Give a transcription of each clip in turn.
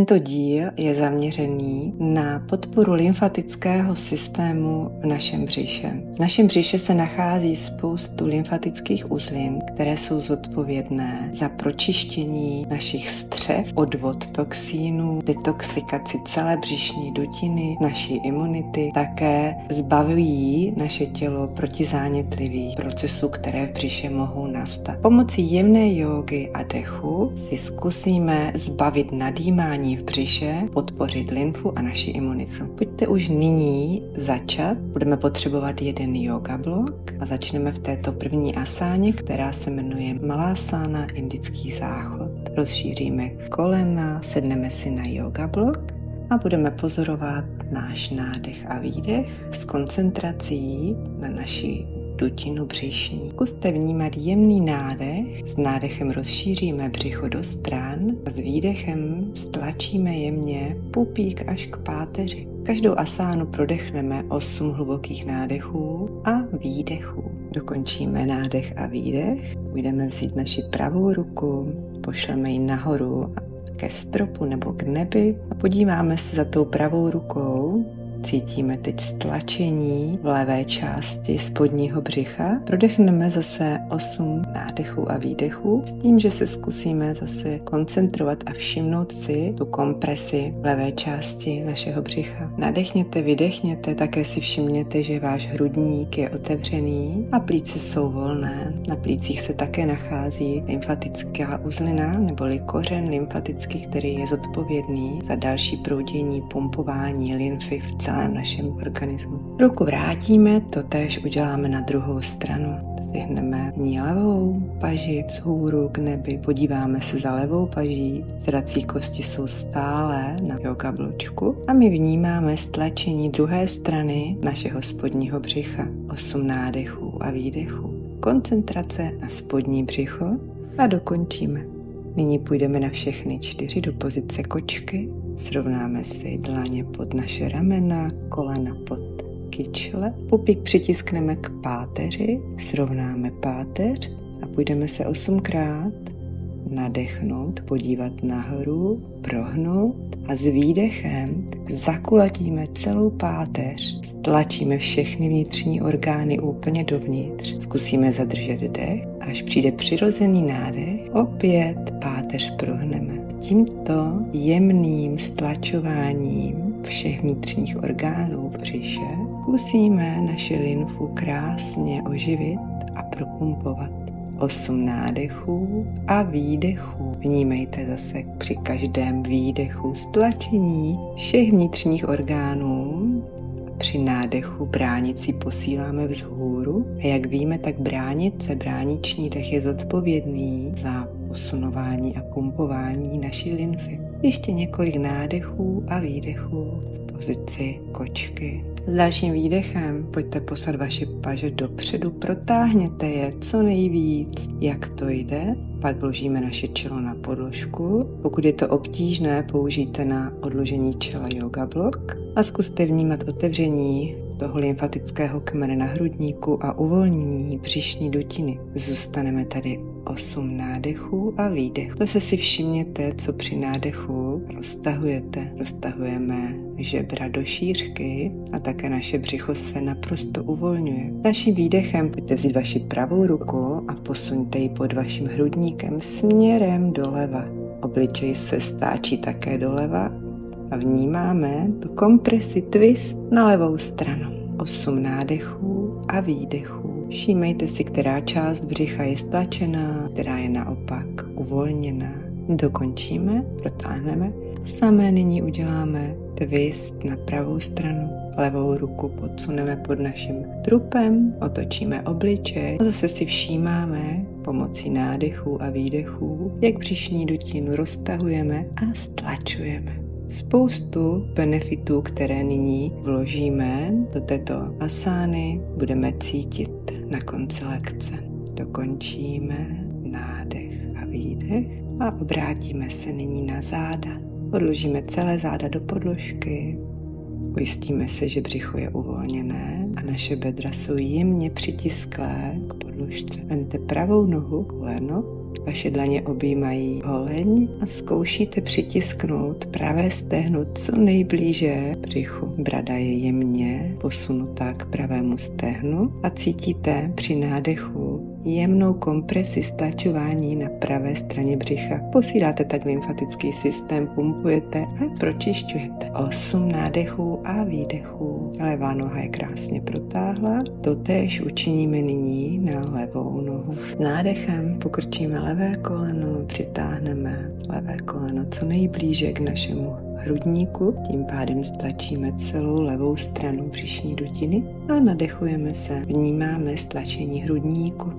Tento díl je zaměřený na podporu lymfatického systému v našem břiše. V našem břiše se nachází spoustu lymfatických uzlin, které jsou zodpovědné za pročištění našich střev, odvod toxínů, detoxikaci celé břišní dutiny, naší imunity, také zbavují naše tělo proti zánětlivých procesů, které v břiše mohou nastat. Pomocí jemné jógy a dechu si zkusíme zbavit nadýmání v břiše, podpořit lymfu a naši imunitu. Pojďte už nyní začat. Budeme potřebovat jeden yoga blok a začneme v této první asáně, která se jmenuje Malásána, indický záchod. Rozšíříme kolena, sedneme si na yoga blok a budeme pozorovat náš nádech a výdech s koncentrací na naši dutinu břišní. Zkuste vnímat jemný nádech, s nádechem rozšíříme břicho do stran a s výdechem stlačíme jemně pupík až k páteři. Každou asánu prodechneme 8 hlubokých nádechů a výdechů. Dokončíme nádech a výdech. Budeme vzít naši pravou ruku, pošleme ji nahoru ke stropu nebo k nebi a podíváme se za tou pravou rukou. Cítíme teď stlačení v levé části spodního břicha. Prodechneme zase 8 nádechů a výdechů s tím, že se zkusíme zase koncentrovat a všimnout si tu kompresi v levé části našeho břicha. Nadechněte, vydechněte, také si všimněte, že váš hrudník je otevřený a plíce jsou volné. Na plících se také nachází lymfatická uzlina neboli kořen lymfatický, který je zodpovědný za další proudění, pumpování lymfy v celém našem organismu. Ruku vrátíme, to též uděláme na druhou stranu. Stihneme levou paži vzhůru k nebi, podíváme se za levou paží, zrací kosti jsou stále na yoga bločku a my vnímáme stlačení druhé strany našeho spodního břicha. 8 nádechů a výdechů. Koncentrace na spodní břicho a dokončíme. Nyní půjdeme na všechny 4 do pozice kočky. Srovnáme si dlaně pod naše ramena, kolena pod kyčle. Pupík přitiskneme k páteři, srovnáme páteř a půjdeme se 8krát nadechnout, podívat nahoru, prohnout a s výdechem zakulatíme celou páteř, stlačíme všechny vnitřní orgány úplně dovnitř, zkusíme zadržet dech, až přijde přirozený nádech, opět páteř prohneme. Tímto jemným stlačováním všech vnitřních orgánů v břiše zkusíme naši lymfu krásně oživit a propumpovat. 8 nádechů a výdechů. Vnímejte zase při každém výdechu stlačení všech vnitřních orgánů. Při nádechu bránici posíláme vzhůru a jak víme, tak brániční dech je zodpovědný za posunování a pumpování naší lymfy. Ještě několik nádechů a výdechů v pozici kočky. S dalším výdechem pojďte poslat vaše paže dopředu, protáhněte je co nejvíc, jak to jde. Pak vložíme naše čelo na podložku. Pokud je to obtížné, použijte na odložení čela yoga blok a zkuste vnímat otevření toho lymfatického kmene na hrudníku a uvolnění břišní dutiny. Zůstaneme tady 8 nádechů a výdechů. Zase si všimněte, co při nádechu roztahujete. Roztahujeme žebra do šířky a také naše břicho se naprosto uvolňuje. Naším výdechem pojďte vzít vaši pravou ruku a posuňte ji pod vaším hrudníkem směrem doleva. Obličej se stáčí také doleva a vnímáme tu kompresi twist na levou stranu. 8 nádechů a výdechů. Všímejte si, která část břicha je stlačená, která je naopak uvolněná. Dokončíme, protáhneme. Samé nyní uděláme twist na pravou stranu. Levou ruku podsuneme pod naším trupem, otočíme obličej a zase si všímáme pomocí nádechů a výdechů, jak břišní dutinu roztahujeme a stlačujeme. Spoustu benefitů, které nyní vložíme do této asány, budeme cítit na konci lekce. Dokončíme nádech a výdech a obrátíme se nyní na záda. Odložíme celé záda do podložky, ujistíme se, že břicho je uvolněné a naše bedra jsou jemně přitisklé k podložce. Vemte pravou nohu koleno Vaše dlaně objímají holeň a zkoušíte přitisknout pravé stehno co nejblíže břichu. Brada je jemně posunutá k pravému stehnu a cítíte při nádechu jemnou kompresi, stlačování na pravé straně břicha. Posíláte tak lymfatický systém, pumpujete a pročišťujete. 8 nádechů a výdechů. Levá noha je krásně protáhla. Totéž učiníme nyní na levou nohu. Nádechem pokrčíme levé koleno, přitáhneme levé koleno co nejblíže k našemu hrudníku, tím pádem stlačíme celou levou stranu břišní dutiny a nadechujeme se. Vnímáme stlačení hrudníku.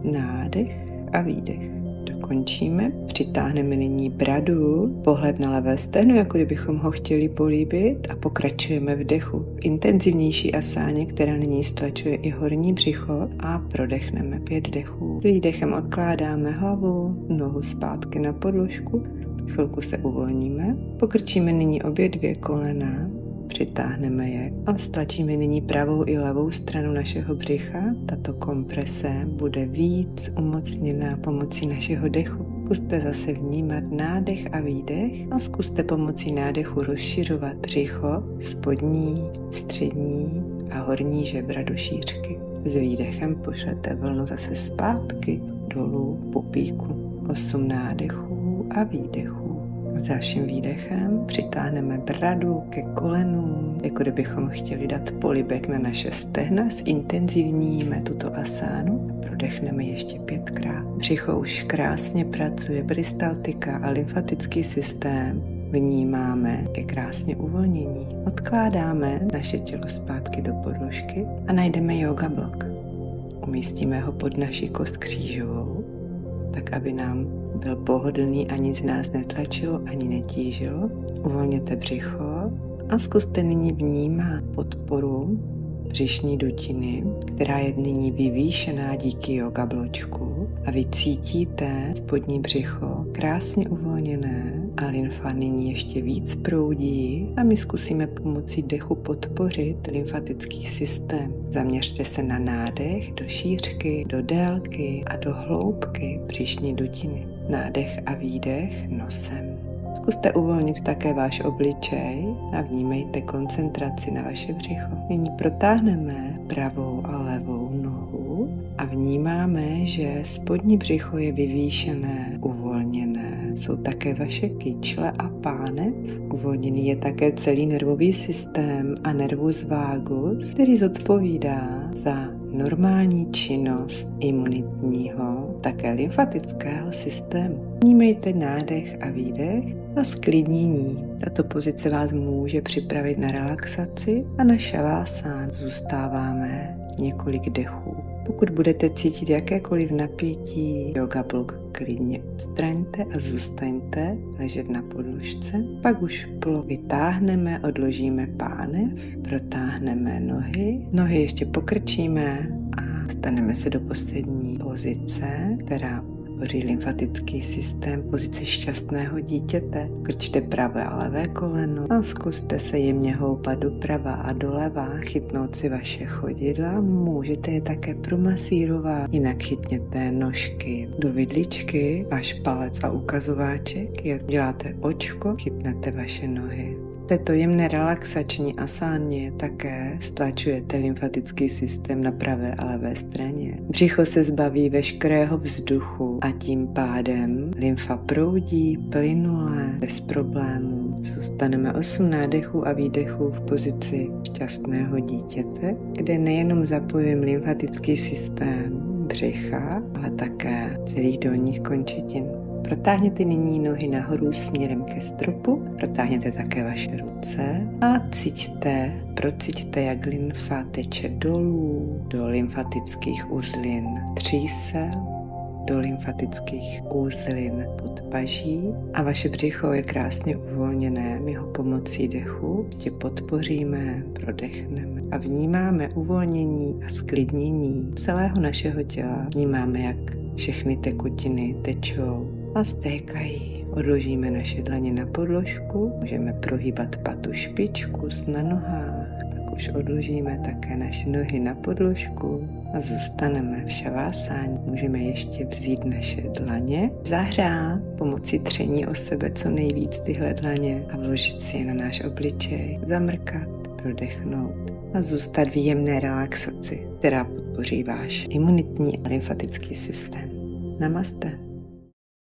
Nádech a výdech. Dokončíme, přitáhneme nyní bradu, pohled na levé stehno, jako kdybychom ho chtěli políbit a pokračujeme v dechu. Intenzivnější asáně, která nyní stlačuje i horní břicho a prodechneme 5 dechů. Výdechem odkládáme hlavu, nohu zpátky na podložku, chvilku se uvolníme, pokrčíme nyní obě dvě kolena, přitáhneme je a stlačíme nyní pravou i levou stranu našeho břicha. Tato komprese bude víc umocněná pomocí našeho dechu. Zkuste zase vnímat nádech a výdech a zkuste pomocí nádechu rozšiřovat břicho, spodní, střední a horní žebra do šířky. S výdechem pošlete vlnu zase zpátky dolů k pupíku. 8 nádechů a výdechů. S dalším výdechem přitáhneme bradu ke kolenům, jako kdybychom chtěli dát polibek na naše stehna, zintenzivníme tuto asánu a prodechneme ještě 5krát. Břicho už krásně pracuje, peristaltika a lymfatický systém vnímáme, je krásně uvolnění. Odkládáme naše tělo zpátky do podložky a najdeme yoga blok. Umístíme ho pod naši kost křížovou, tak aby nám byl pohodlný a nic nás netlačilo ani netížilo. Uvolněte břicho a zkuste nyní vnímat podporu břišní dutiny, která je nyní vyvýšená díky yoga bločku a vy cítíte spodní břicho krásně uvolněné a lymfa nyní ještě víc proudí a my zkusíme pomocí dechu podpořit lymfatický systém. Zaměřte se na nádech do šířky, do délky a do hloubky břišní dutiny. Nádech a výdech nosem. Zkuste uvolnit také váš obličej a vnímejte koncentraci na vaše břicho. Nyní protáhneme pravou a levou nohu a vnímáme, že spodní břicho je vyvýšené, uvolněné. Jsou také vaše kyčle a pánev. Uvolněný je také celý nervový systém a nervus vagus, který zodpovídá za normální činnost imunitního, také lymfatického systému. Vnímejte nádech a výdech a sklidnění. Tato pozice vás může připravit na relaxaci a na šavásán. Zůstáváme několik dechů. Pokud budete cítit jakékoliv napětí, yoga blok klidně odstraňte a zůstaňte ležet na podložce. Pak už blok vytáhneme, odložíme pánev, protáhneme nohy. Nohy ještě pokrčíme a dostaneme se do poslední pozice, která tvoří lymfatický systém, pozice šťastného dítěte. Krčte pravé a levé koleno a zkuste se jemně houpat doprava a doleva, chytnout si vaše chodidla. Můžete je také promasírovat, jinak chytněte nožky do vidličky, váš palec a ukazováček, jak děláte očko, chytnete vaše nohy. V této jemné relaxační asáně také stlačujete lymfatický systém na pravé a levé straně. Břicho se zbaví veškerého vzduchu a tím pádem lymfa proudí plynule, bez problémů. Zůstaneme 8 nádechů a výdechů v pozici šťastného dítěte, kde nejenom zapojujeme lymfatický systém břicha, ale také celých dolních končetin. Protáhněte nyní nohy nahoru směrem ke stropu, protáhněte také vaše ruce a procíťte, jak lymfa teče dolů do lymfatických uzlin třísel, do lymfatických uzlin podpaží a vaše břicho je krásně uvolněné. My ho pomocí dechu ještě podpoříme, prodechneme a vnímáme uvolnění a sklidnění celého našeho těla. Vnímáme, jak všechny tekutiny tečou a stékají. Odložíme naše dlaně na podložku, můžeme prohýbat patu špičku na nohách, pak už odložíme také naše nohy na podložku a zůstaneme v šavásáni. Můžeme ještě vzít naše dlaně, zahřát pomocí tření o sebe co nejvíc tyhle dlaně a vložit si je na náš obličej, zamrkat, prodechnout a zůstat v jemné relaxaci, která podpoří váš imunitní a lymfatický systém. Namaste.